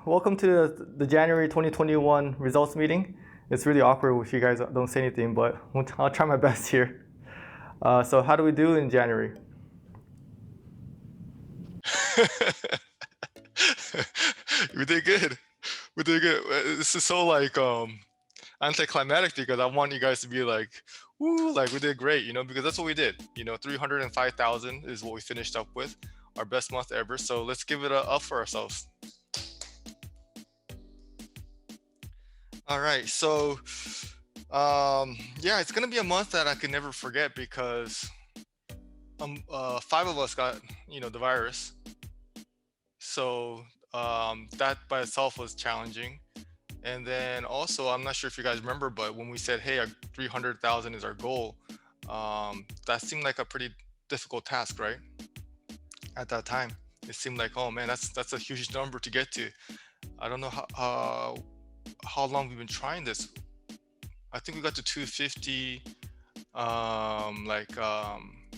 welcome to the January 2021 results meeting. It's really awkward if you guys don't say anything, but I'll try my best here. So how do we do in January? We did good. We did good. This is so like anticlimactic because I want you guys to be like, woo, like we did great, because that's what we did. 305,000 is what we finished up with, our best month ever. So let's give it up for ourselves. All right, so yeah, it's gonna be a month that I could never forget because 5 of us got the virus. So that by itself was challenging. And then also, I'm not sure if you guys remember, but when we said, hey, 300,000 is our goal, that seemed like a pretty difficult task, right? At that time, it seemed like, oh man, that's a huge number to get to. I don't know how long we've been trying this. I think we got to 250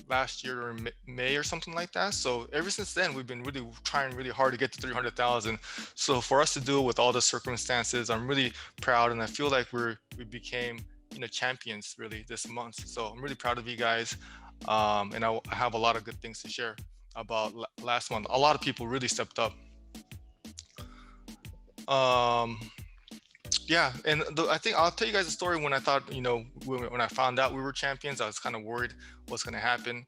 last year or May or something like that. So ever since then, we've been really trying really hard to get to 300,000. So for us to do it with all the circumstances, I'm really proud, and I feel like we became champions really this month. So I'm really proud of you guys, and I have a lot of good things to share about last month. A lot of people really stepped up. Yeah, and I think I'll tell you guys a story when I thought, when I found out we were champions, I was kind of worried what's going to happen.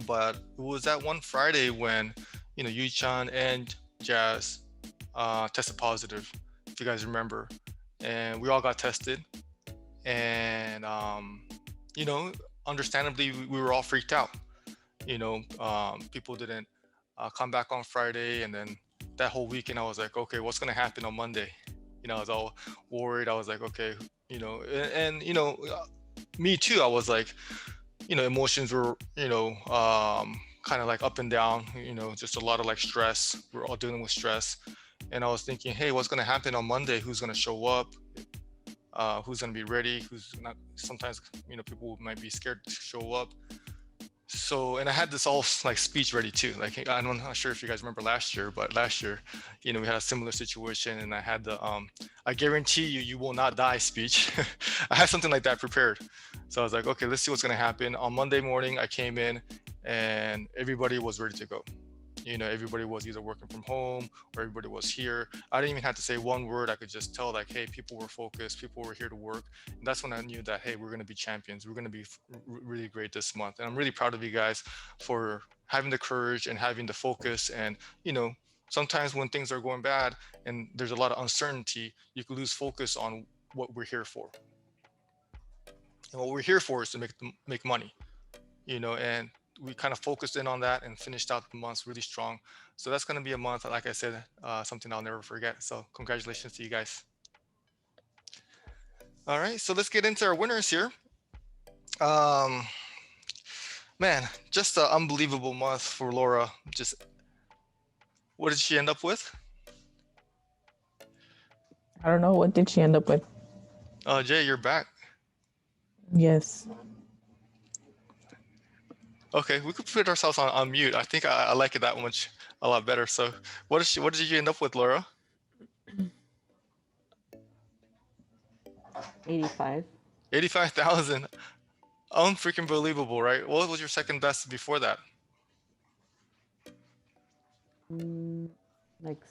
But it was that one Friday when, Yu-chan and Jazz tested positive, if you guys remember. And we all got tested. And, understandably, we were all freaked out. People didn't come back on Friday. And then that whole weekend, I was like, okay, what's going to happen on Monday? I was all worried. I was like, okay, and me too. I was like, emotions were, kind of like up and down, just a lot of like stress. We're all dealing with stress. And I was thinking, hey, what's going to happen on Monday? Who's going to show up? Who's going to be ready? Who's not? Sometimes, people might be scared to show up. So, and I had this all like speech ready too. Like, I'm not sure if you guys remember last year, but last year, we had a similar situation, and I had the I guarantee you will not die speech. I had something like that prepared. So I was like, okay, let's see what's going to happen. On Monday morning, I came in and everybody was ready to go. Everybody was either working from home or everybody was here. I didn't even have to say one word. I could just tell like, hey, people were focused, people were here to work. And that's when I knew that, hey, we're going to be champions. We're going to be really great this month. And I'm really proud of you guys for having the courage and having the focus. And, sometimes when things are going bad and there's a lot of uncertainty, you can lose focus on what we're here for. And what we're here for is to make money, and we kind of focused in on that and finished out the months really strong. So that's going to be a month, like I said, something I'll never forget. So congratulations to you guys. All right, so let's get into our winners here. Man, just an unbelievable month for Laura. What did she end up with? I don't know. What did she end up with? Jay, you're back. Yes. Okay, we could put ourselves on mute. I think I like it that much a lot better. So what did you end up with, Laura? 85. 85,000. Unfreaking believable, right? What was your second best before that? Like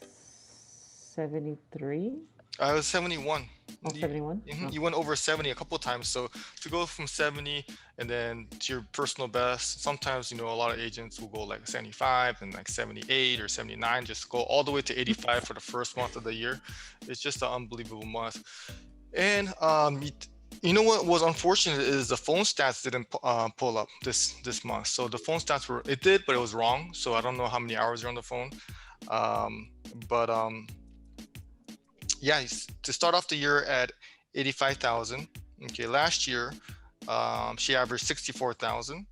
73. I was 71. Oh, 71? You went over 70 a couple of times. So to go from 70 and then to your personal best, sometimes, a lot of agents will go like 75 and like 78 or 79, just go all the way to 85 for the first month of the year. It's just an unbelievable month. And you know what was unfortunate is the phone stats didn't pull up this month. So the phone stats it did, but it was wrong. So I don't know how many hours you're on the phone. Yeah, to start off the year at 85,000. Okay, last year she averaged 64,000.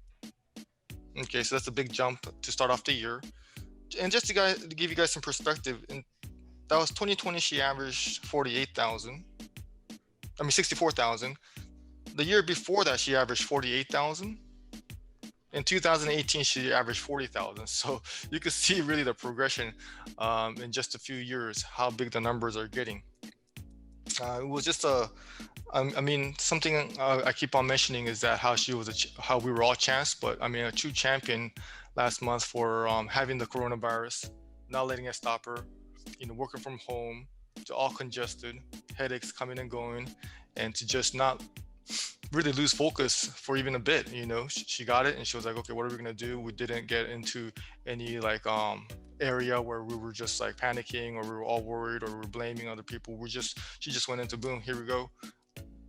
Okay, so that's a big jump to start off the year. And just to give you guys some perspective, that was 2020. She averaged 64,000. The year before that, she averaged 48,000. In 2018, she averaged 40,000. So you could see really the progression in just a few years, how big the numbers are getting. It was just I mean, something I keep on mentioning is that how she was, how we were all champs, but I mean, a true champion last month for having the coronavirus, not letting it stop her, working from home, to all congested, headaches coming and going, and to just not really lose focus for even a bit. She got it and she was like, okay, what are we gonna do? We didn't get into any like area where we were just like panicking or we were all worried or we were blaming other people. She just went into boom, here we go,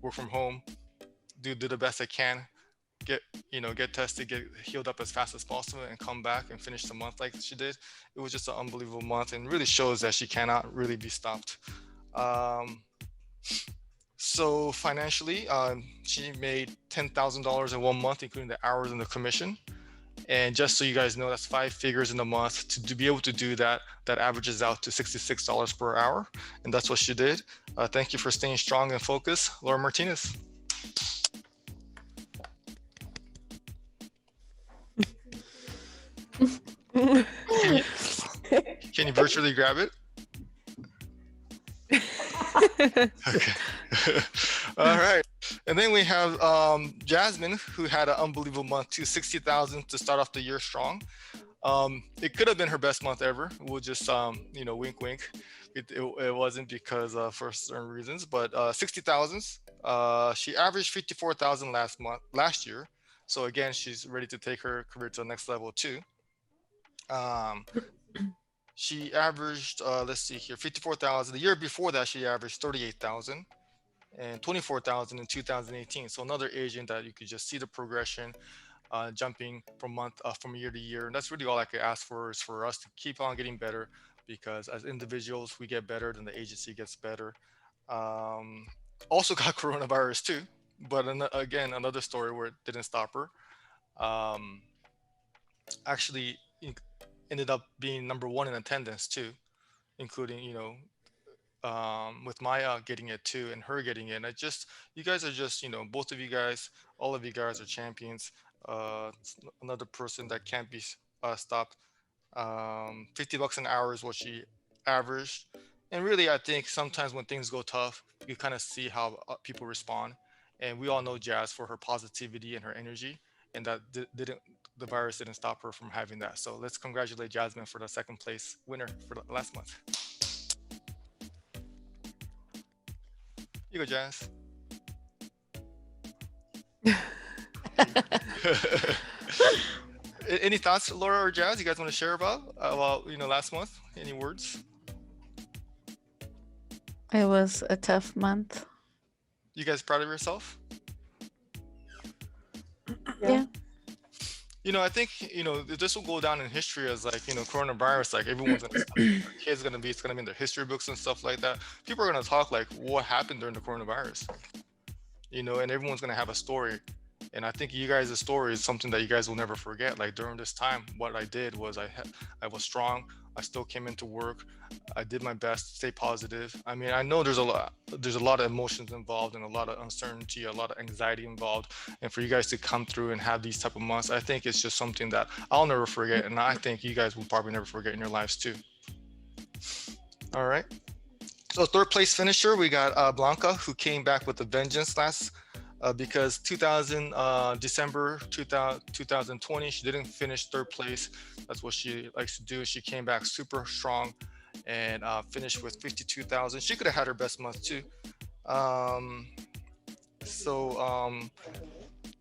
work from home, do the best I can, get tested, get healed up as fast as possible, and come back and finish the month like she did. It was just an unbelievable month and really shows that she cannot really be stopped. So financially, she made $10,000 in 1 month, including the hours and the commission. And just so you guys know, that's 5 figures in a month. To be able to do that, that averages out to $66 per hour. And that's what she did. Thank you for staying strong and focused, Laura Martinez. Can you virtually grab it? Okay. All right. And then we have Jasmine, who had an unbelievable month too, 60,000 to start off the year strong. It could have been her best month ever. We'll just, wink, wink. It wasn't because for certain reasons, but 60,000. She averaged 54,000 last year. So again, she's ready to take her career to the next level too. She averaged, let's see here, 54,000. The year before that, she averaged 38,000 and 24,000 in 2018. So another agent that you could just see the progression, jumping from year to year. And that's really all I could ask for, is for us to keep on getting better, because as individuals, we get better, then the agency gets better. Also got coronavirus too, but again, another story where it didn't stop her. Actually ended up being number 1 in attendance too, including, with Maya getting it too and her getting it. You guys are just, both of you guys, all of you guys are champions. Another person that can't be stopped. $50 an hour is what she averaged. And really, I think sometimes when things go tough, you kind of see how people respond. And we all know Jazz for her positivity and her energy, and that the virus didn't stop her from having that. So let's congratulate Jasmine for the second place winner for the last month. You go, Jazz. Any thoughts, Laura or Jazz, you guys want to share about last month? Any words? It was a tough month. You guys proud of yourself? Yeah. I think, this will go down in history as like, coronavirus, like everyone's it's going to be in their history books and stuff like that. People are going to talk like what happened during the coronavirus, and everyone's going to have a story. And I think you guys' story is something that you guys will never forget. Like during this time, what I did was I was strong. I still came into work. I did my best to stay positive. I mean, I know there's a lot of emotions involved and a lot of uncertainty, a lot of anxiety involved. And for you guys to come through and have these type of months, I think it's just something that I'll never forget. And I think you guys will probably never forget in your lives too. All right. So third place finisher, we got Blanca, who came back with a vengeance because December 2020, she didn't finish third place. That's what she likes to do. She came back super strong and finished with 52,000. She could have had her best month too.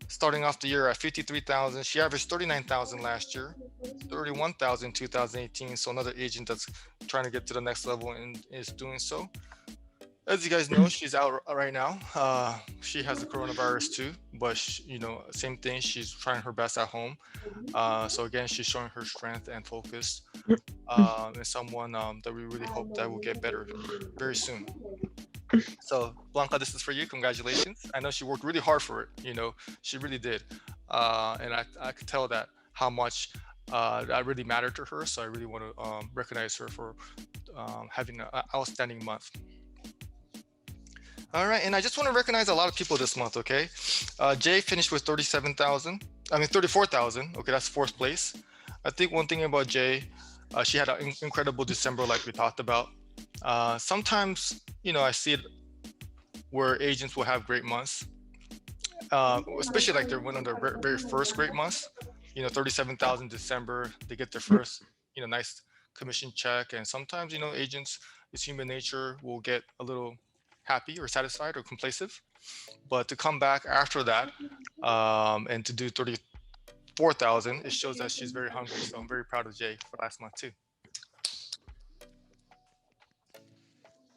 Starting off the year at 53,000, she averaged 39,000 last year, 31,000 in 2018. So another agent that's trying to get to the next level and is doing so. As you guys know, she's out right now. She has the coronavirus too, but same thing. She's trying her best at home. So again, she's showing her strength and focus. And someone that we really hope that will get better very soon. So Blanca, this is for you. Congratulations. I know she worked really hard for it. She really did. And I could tell that how much that really mattered to her. So I really want to recognize her for having an outstanding month. All right, and I just want to recognize a lot of people this month, okay? Jay finished with 37,000. I mean 34,000. Okay, that's fourth place. I think one thing about Jay, she had an incredible December, like we talked about. Sometimes, I see it where agents will have great months, especially like they're one of their very first great months. 37,000 December, they get their first, nice commission check. And sometimes, agents, it's human nature, will get a little happy or satisfied or complacent. But to come back after that, and to do 34,000, it shows that she's very hungry. So I'm very proud of Jay for last month too.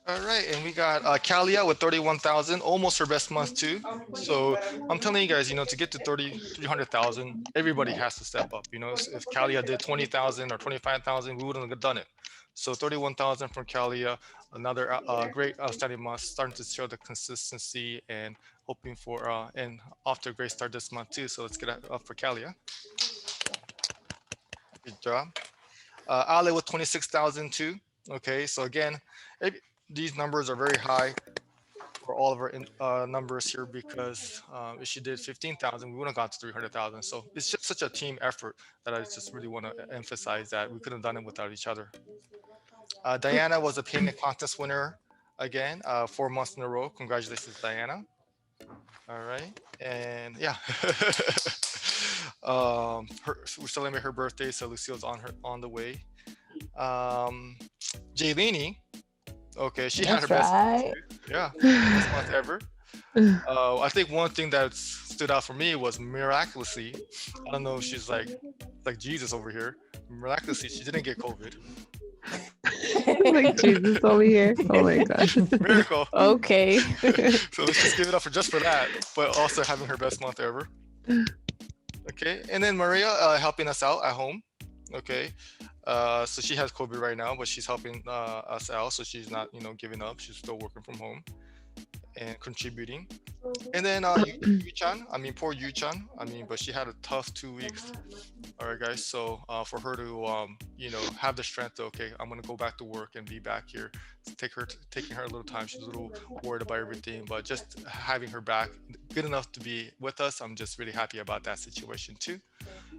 All right, and we got Kalia with 31,000, almost her best month too. So I'm telling you guys, to get to 300,000, everybody has to step up. If Kalia did 20,000 or 25,000, we wouldn't have done it. So 31,000 from Kalia, another great outstanding month, starting to show the consistency and hoping for and off to a great start this month too. So let's get up for Kalia. Good job. Ale with 26,000 too. Okay, so again, these numbers are very high for all of our numbers here because if she did 15,000, we wouldn't have got to 300,000. So it's just such a team effort that I just really want to emphasize that we couldn't have done it without each other. Diana was a payment contest winner again, 4 months in a row. Congratulations, Diana. All right, and yeah, we're celebrating her birthday, so Lucille's on the way. Jaylene, okay, she had her That's best right. best month ever. I think one thing that stood out for me was miraculously, I don't know if she's like Jesus over here. Miraculously, she didn't get COVID. Like Jesus over here. Oh my gosh. Miracle. Okay. So let's just give it up for that, but also having her best month ever. Okay, and then Maria helping us out at home. Okay, so she has COVID right now, but she's helping us out, so she's not giving up. She's still working from home and contributing. And then Yu-chan, poor Yu-chan, but she had a tough 2 weeks. All right, guys. So for her to have the strength to, okay, I'm gonna go back to work and be back here. Taking her a little time. She's a little worried about everything, but just having her back, good enough to be with us. I'm just really happy about that situation too.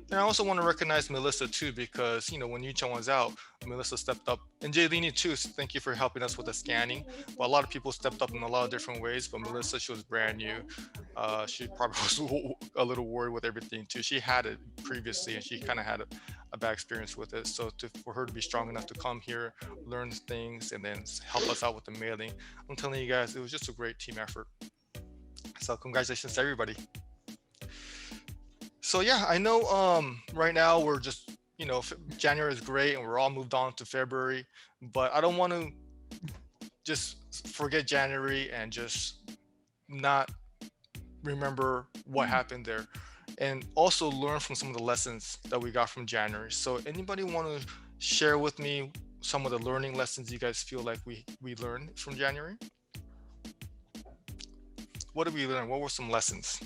And I also want to recognize Melissa too, because when Yu-chan was out, Melissa stepped up, and Jaylene too. Thank you for helping us with the scanning. But a lot of people stepped up in a lot of different ways. But Melissa, she was brand new. She probably was a little worried with everything too. She had it previously, and she kind of had a bad experience with it. So for her to be strong enough to come here, learn things, and then help us out with the mailing, I'm telling you guys, it was just a great team effort. So congratulations to everybody. So yeah, I know right now we're just, January is great and we're all moved on to February, but I don't want to just forget January and just not remember what happened there, and also learn from some of the lessons that we got from January. So anybody want to share with me some of the learning lessons you guys feel like we learned from January? What did we learn? What were some lessons?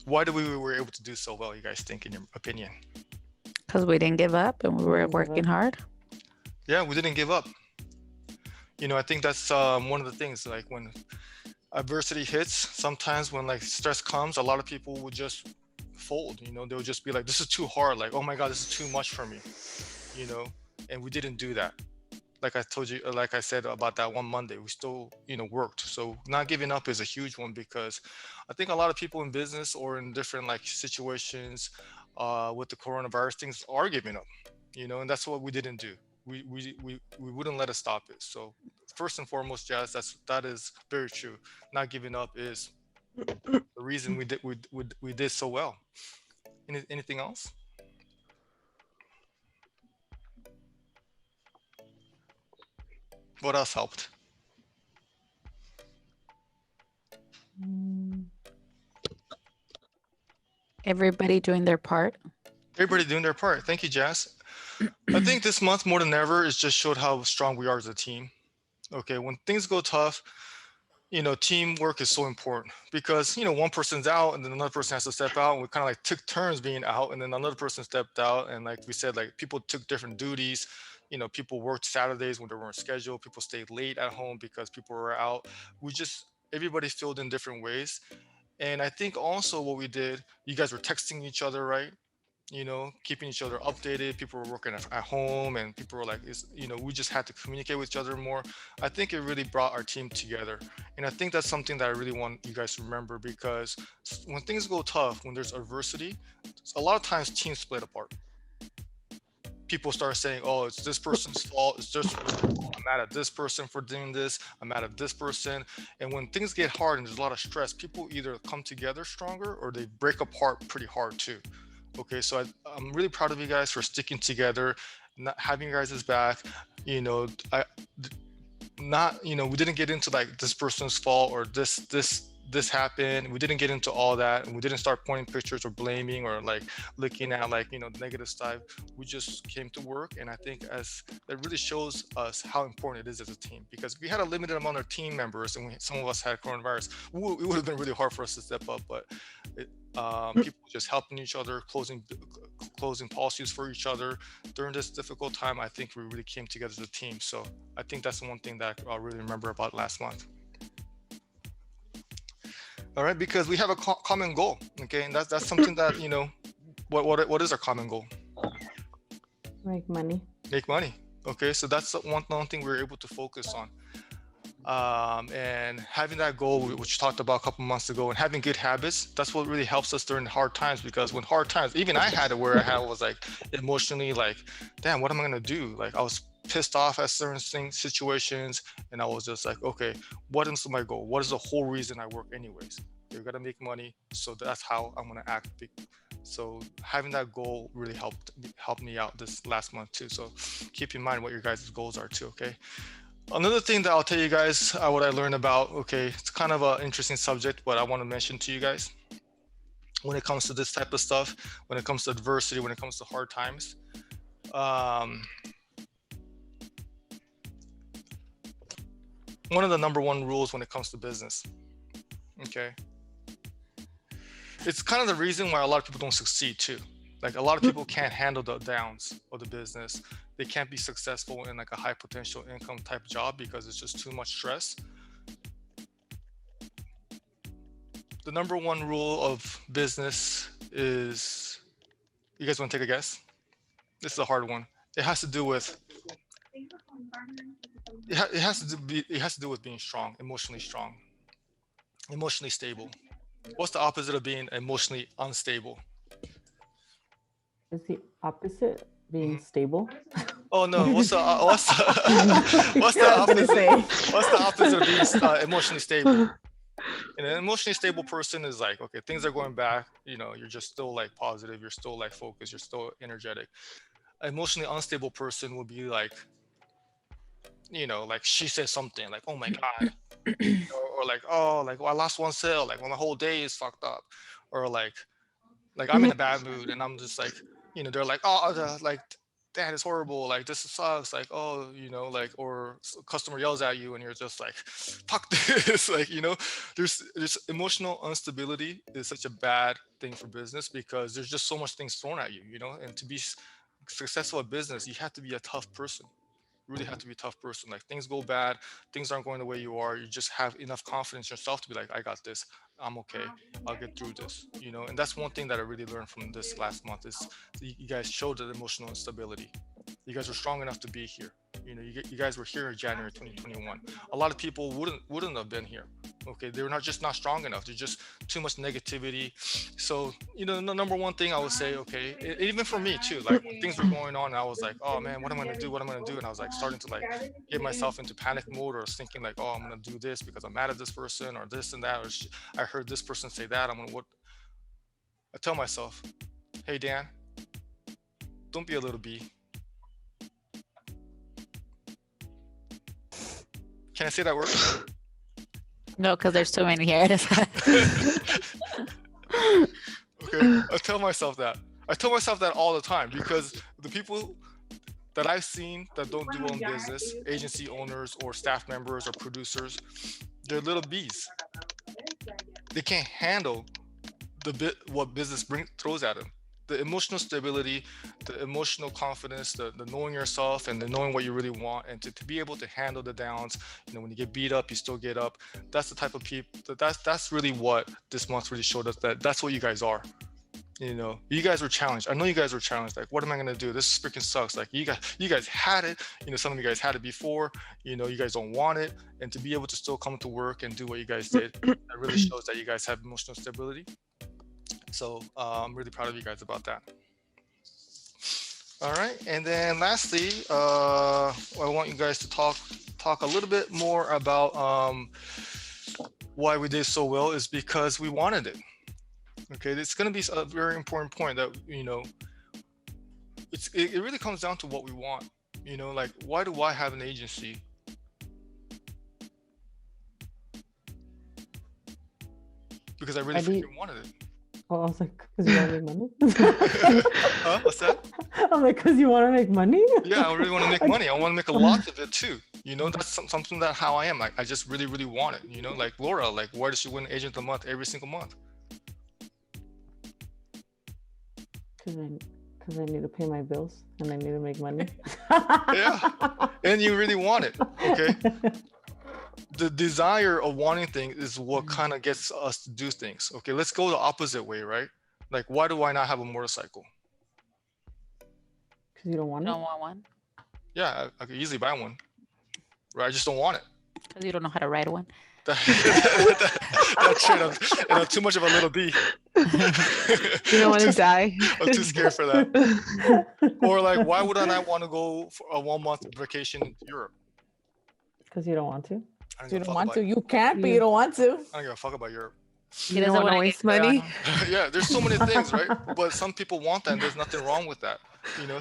Why did we were able to do so well, you guys think, in your opinion? Because we didn't give up and we were working hard. Yeah, we didn't give up. I think that's one of the things, like when adversity hits, sometimes when like stress comes, a lot of people would just fold. They'll just be like, this is too hard. Like, oh my God, this is too much for me. And we didn't do that. Like I told you, like I said about that one Monday, we still, worked. So not giving up is a huge one, because I think a lot of people in business or in different like situations with the coronavirus things are giving up, and that's what we didn't do. We wouldn't let us stop it. So first and foremost, Jazz, that is very true. Not giving up is the reason we did so well. Anything else? What else helped? Everybody doing their part. Everybody doing their part. Thank you, Jazz. I think this month more than ever, it just showed how strong we are as a team. Okay, when things go tough, teamwork is so important, because one person's out and then another person has to step out, and we kind of like took turns being out, and then another person stepped out, and like we said, like people took different duties, people worked Saturdays when they weren't scheduled. People stayed late at home because people were out. Everybody filled in different ways. And I think also what we did, you guys were texting each other, right? Keeping each other updated. People were working at home, and people were like, we just had to communicate with each other more. I think it really brought our team together. And I think that's something that I really want you guys to remember, because when things go tough, when there's adversity, a lot of times teams split apart. People start saying, oh, it's this person's fault. It's just, I'm mad at this person for doing this. I'm mad at this person. And when things get hard and there's a lot of stress, people either come together stronger or they break apart pretty hard too. Okay, so I'm really proud of you guys for sticking together, not having you guys' back. We didn't get into like this person's fault or this happened. We didn't get into all that, and we didn't start pointing pictures or blaming or like looking at like the negative side. We just came to work, and I think as it really shows us how important it is as a team. Because if we had a limited amount of team members and some of us had coronavirus, it would have been really hard for us to step up. But people just helping each other, closing policies for each other during this difficult time. I think we really came together as a team. So I think that's the one thing that I'll really remember about last month. All right, because we have a common goal. Okay, and that's something that what is our common goal? Make money. Make money. Okay, so that's the one thing we're able to focus on. And having that goal, which we talked about a couple months ago, and having good habits, that's what really helps us during hard times. Because when hard times, even I had it where I was like emotionally like, damn, what am I gonna do? Like I was pissed off at certain situations, and I was just like, okay, what is my goal? What is the whole reason I work anyways? You're gonna make money, so that's how I'm gonna act. So having that goal really helped me out this last month too. So keep in mind what your guys' goals are too. Okay. Another thing that I'll tell you guys what I learned about, okay, it's kind of an interesting subject, but I want to mention to you guys when it comes to this type of stuff, when it comes to adversity, when it comes to hard times. One of the number one rules when it comes to business, okay, it's kind of the reason why a lot of people don't succeed too. Like a lot of people can't handle the downs of the business. They can't be successful in like a high potential income type job because it's just too much stress. The number one rule of business is, you guys want to take a guess? This is a hard one. It has to do with being strong, emotionally stable. What's the opposite of being emotionally unstable? Is the opposite being stable? Oh no! What's the opposite? What's the opposite of being emotionally stable? And an emotionally stable person is like, okay, things are going back. You're just still like positive. You're still like focused. You're still energetic. An emotionally unstable person will be like, like she said something like, oh my god, or like, oh, like I lost one sale. Like, well, my whole day is fucked up, or like I'm in a bad mood, and I'm just like, they're like, oh, like that is horrible, like this sucks, like, oh, like, or customer yells at you and you're just like, fuck this. Like, there's emotional instability is such a bad thing for business because there's just so much things thrown at you, and to be successful at business, you have to be a tough person. You really have to be a tough person. Like things go bad, things aren't going the way you are, you just have enough confidence in yourself to be like, I got this, I'm okay, I'll get through this, and that's one thing that I really learned from this last month is you guys showed that emotional instability. You guys were strong enough to be here. You guys were here in January 2021. A lot of people wouldn't have been here. Okay, they were not strong enough. There's just too much negativity. So, the number one thing I would say, okay, even for me too, like when things were going on, I was like, oh man, what am I gonna do? What am I gonna do? And I was like starting to like get myself into panic mode, or I was thinking like, oh, I'm gonna do this because I'm mad at this person, or this and that, or I heard this person say that. I tell myself, hey Dan, don't be a little bee. Can I say that word? No, because there's too many here. Okay, I tell myself that. I tell myself that all the time because the people that I've seen that don't do well in business, agency owners or staff members or producers, they're little bees. They can't handle what business throws at them. the emotional stability, the emotional confidence, the knowing yourself and the knowing what you really want, and to be able to handle the downs. When you get beat up, you still get up. That's the type of people. That's really what this month really showed us. That's what you guys are. You guys were challenged. I know you guys were challenged. Like, what am I gonna do? This freaking sucks. Like, you guys had it. Some of you guys had it before. You guys don't want it, and to be able to still come to work and do what you guys did, that really shows that you guys have emotional stability. So I'm really proud of you guys about that. All right, and then lastly, I want you guys to talk a little bit more about why we did so well is because we wanted it. Okay, it's going to be a very important point that it really comes down to what we want. Like, why do I have an agency? Because I really freaking wanted it. Oh, I was like, because you want to make money? Huh? What's that? I'm like, because you want to make money? Yeah, I really want to make money. I want to make a lot of it too. That's something that how I am. Like, I just really, really want it. Like Laura, like, why does she win Agent of the Month every single month? Because I need to pay my bills and I need to make money. Yeah, and you really want it. Okay. The desire of wanting things is what kind of gets us to do things. Okay, let's go the opposite way, right? Like, why do I not have a motorcycle? Because you don't want You it? don't want one? Yeah, I could easily buy one. Right? I just don't want it. Because you don't know how to ride one. That's true. I'm too much of a little D. You don't want to die. I'm too scared for that. Or like, why would I not want to go for a 1 month vacation to Europe? Because you don't want to? I You don't want to. You can't, but you don't want to. I don't give a fuck about Europe. You don't doesn't want to wanna waste get money. Yeah, there's so many things, right? But some people want that, and there's nothing wrong with that.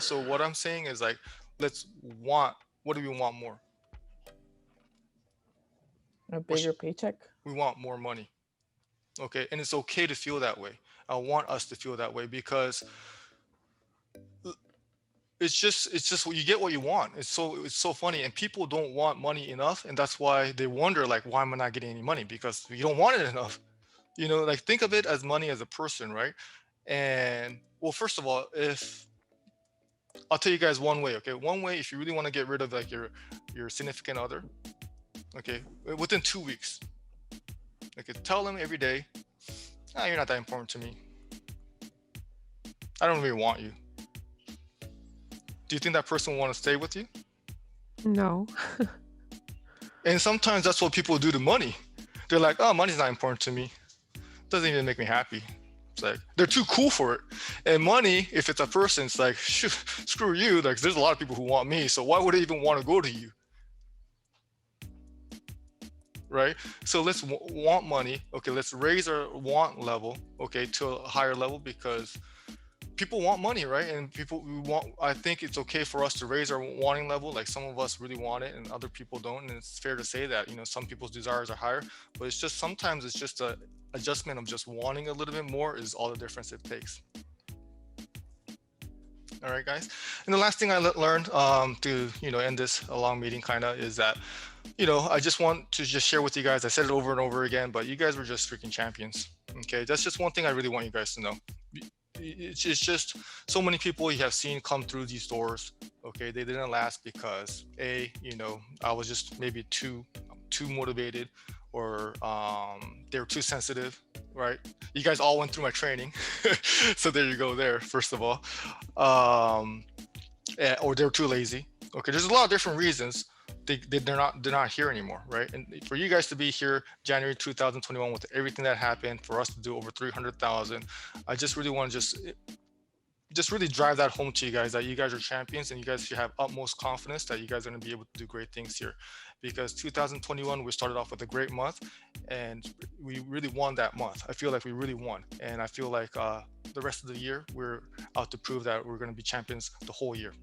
So what I'm saying is, like, what do we want more? A bigger paycheck. We want more money. Okay, and it's okay to feel that way. I want us to feel that way because it's just you get what you want. It's so funny, and people don't want money enough, and that's why they wonder, like, why am I not getting any money? Because you don't want it enough. Like, think of it as money as a person, right? And well, first of all, if I'll tell you guys one way, okay? One way, if you really want to get rid of like your significant other, okay, within 2 weeks, okay, tell them every day, you're not that important to me. I don't really want you. Do you think that person will want to stay with you? No. And sometimes that's what people do to money. They're like, oh, money's not important to me. Doesn't even make me happy. It's like, they're too cool for it. And money, if it's a person, it's like, screw you. Like, there's a lot of people who want me, so why would they even want to go to you? Right? So let's want money. Okay, let's raise our want level, okay, to a higher level, because people want money, right? And I think it's okay for us to raise our wanting level. Like, some of us really want it and other people don't. And it's fair to say that, some people's desires are higher, but it's just, sometimes it's just a adjustment of just wanting a little bit more is all the difference it takes. All right, guys. And the last thing I learned to, end this long meeting kind of is that, I just want to just share with you guys, I said it over and over again, but you guys were just freaking champions. Okay. That's just one thing I really want you guys to know. It's just so many people you have seen come through these doors. Okay. They didn't last because I was just maybe too motivated, or they were too sensitive, right? You guys all went through my training. So there you go there, first of all. Or they're too lazy. Okay, there's a lot of different reasons they're not here anymore, right? And for you guys to be here January 2021 with everything that happened, for us to do over 300,000, I just really want to just really drive that home to you guys, that you guys are champions, and you guys should have utmost confidence that you guys are going to be able to do great things here. Because 2021, we started off with a great month, and we really won that month. I feel like we really won, and I feel like the rest of the year, we're out to prove that we're going to be champions the whole year.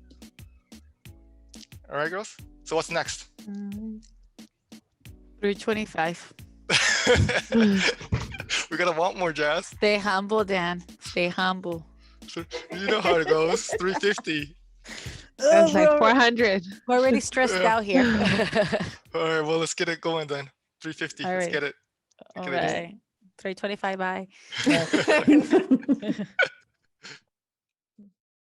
All right, girls? So what's next? 325. We're going to want more, Jazz. Stay humble, Dan. Stay humble. You know how it goes. 350. That's like 400. We're already stressed out here. All right, well, let's get it going then. 350. All Let's right. get it. All right. 325, bye. Yeah.